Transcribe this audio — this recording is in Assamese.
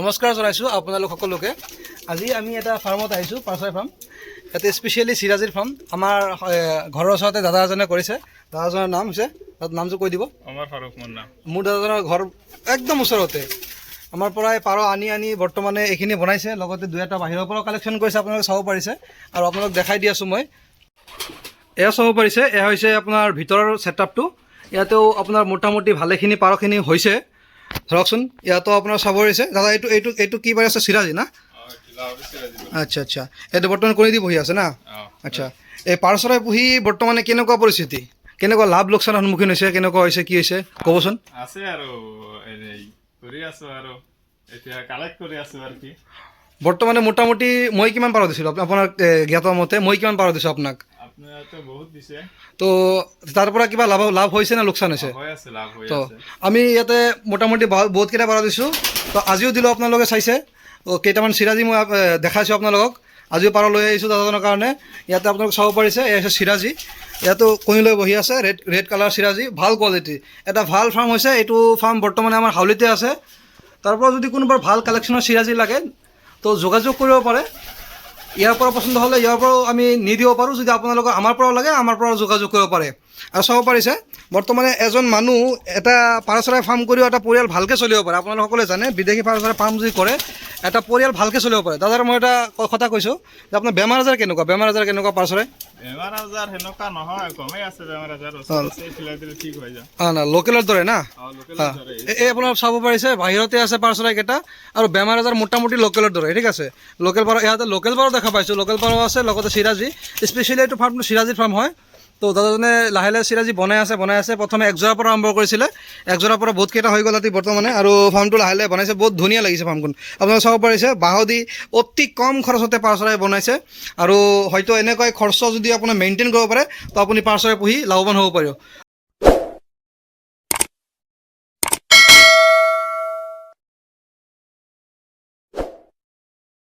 নমস্কাৰ জনাইছোঁ আপোনালোক সকলোকে। আজি আমি এটা ফাৰ্মত আহিছোঁ, পাৰচৰাই ফাৰ্ম। ইয়াতে স্পেচিয়েলি চিৰাজীৰ ফাৰ্ম। আমাৰ ঘৰৰ ওচৰতে দাদা এজনে কৰিছে। দাদাজনৰ নাম হৈছে, নামটো কৈ দিব। মোৰ দাদাজনৰ ঘৰ একদম ওচৰতে। আমাৰ পৰাই পাৰ আনি বৰ্তমানে এইখিনি বনাইছে, লগতে দুই এটা বাহিৰৰ পৰাও কালেকশ্যন কৰিছে, আপোনালোকে চাব পাৰিছে। আৰু আপোনালোক দেখাই দি আছোঁ মই। এয়া চাব পাৰিছে, এয়া হৈছে আপোনাৰ ভিতৰৰ ছেটআপটো। ইয়াতেও আপোনাৰ মোটামুটি ভালেখিনি পাৰখিনি হৈছে। ধৰকচোন, ইয়াতো আপোনাৰ চাব পাৰিছে। দাদা এইটো কি বাৰে আছে, চিৰাজী না? আচ্ছা আচ্ছা, এইটো বৰ্তমান কণী দি বহি আছে না? আচ্ছা, এই পাৰ চৰাই পুহি বৰ্তমানে কেনেকুৱা পৰিস্থিতি, কেনেকুৱা লাভ লোকচানৰ সন্মুখীন হৈছে, কেনেকুৱা হৈছে, কি হৈছে ক'বচোন। আছে আৰু কৰি আছোঁ আৰু এতিয়া কালেক্ট কৰি আছোঁ আৰু কি। বৰ্তমানে মোটামুটি মই কিমান পাৰ দিছিলোঁ আপোনাক জ্ঞাত মতে, মই কিমান পাৰ দিছোঁ আপোনাক? আপোনাৰতো বহুত দিছে। তো তাৰ পৰা কিবা লাভ হৈছে নে লোকচান হৈছে? তো আমি ইয়াতে মোটামুটি বহুতকেইটা পাৰ দিছোঁ। তো আজিও দিলোঁ, আপোনালোকে চাইছে। কেইটামান চিৰাজী মই দেখাইছোঁ আপোনালোকক। আজিও পাৰ লৈ আহিছোঁ দাদাজনৰ কাৰণে। ইয়াতে আপোনালোক চাব পাৰিছে, এই হৈছে চিৰাজী। ইয়াতো কণী লৈ বহি আছে, ৰেড কালাৰ চিৰাজী, ভাল কোৱালিটি। এটা ভাল ফাৰ্ম হৈছে এইটো। ফাৰ্ম বৰ্তমানে আমাৰ হাউলিতে আছে। তাৰ পৰা যদি কোনোবাৰ ভাল কালেকশ্যনৰ চিৰাজী লাগে তো যোগাযোগ কৰিব পাৰে। ইয়াৰ পৰা পচন্দ হ'লে ইয়াৰ পৰাও আমি নি দিব পাৰোঁ। যদি আপোনালোকৰ আমাৰ পৰাও লাগে, আমাৰ পৰাও যোগাযোগ কৰিব পাৰে। আৰু চাব পাৰিছে, বৰ্তমানে এজন মানুহ এটা পাৰ চৰাই ফাৰ্ম কৰিও এটা পৰিয়াল ভালকৈ চলিব পাৰে। আপোনালোক সকলোৱে জানে, বিদেশী পাৰ চৰাই ফাৰ্ম যদি কৰে এটা পৰিয়াল ভালকৈ চলিব পাৰে। দাদাৰ মই এটা কথা কৈছোঁ যে আপোনাৰ বেমাৰ আজাৰ কেনেকুৱা পাৰ চৰাই? বেমাৰ আজাৰ সেনেকুৱা নহয়, কমেই আছে বেমাৰ আজাৰ। ঠিক হৈ যায়। না লোকেলৰ দৰে না? এই আপোনাৰ চাব পাৰিছে, বাহিৰতে আছে পাৰ চৰাইকেইটা। আৰু বেমাৰ আজাৰ মোটামুটি লোকেলৰ দৰে, ঠিক আছে। লোকেল পাৰ, ইয়াতে লোকেল পাৰো দেখা পাইছোঁ, লোকেল পাৰো আছে, লগতে চিৰাজী। স্পেচিয়েলি এইটো ফাৰ্মটো চিৰাজীৰ ফাৰ্ম হয়। তো দাদাজনে লাহে লাহে চিৰাজী বনাই আছে। প্ৰথমে একযোৰাৰ পৰা আৰম্ভ কৰিছিলে, একযোৰাৰ পৰা বহুতকেইটা হৈ গ'ল আজি বৰ্তমানে। আৰু ফাৰ্মটো লাহে লাহে বনাইছে, বহুত ধুনীয়া লাগিছে ফাৰ্মখন। আপোনালোকে চাব পাৰিছে, বাঁহ দি অতি কম খৰচতে পাৰ চৰাই বনাইছে। আৰু হয়তো এনেকৈ খৰচ যদি আপোনাৰ মেইনটেইন কৰিব পাৰে তো আপুনি পাৰ চৰাই পুহি লাভৱান হ'ব পাৰিব।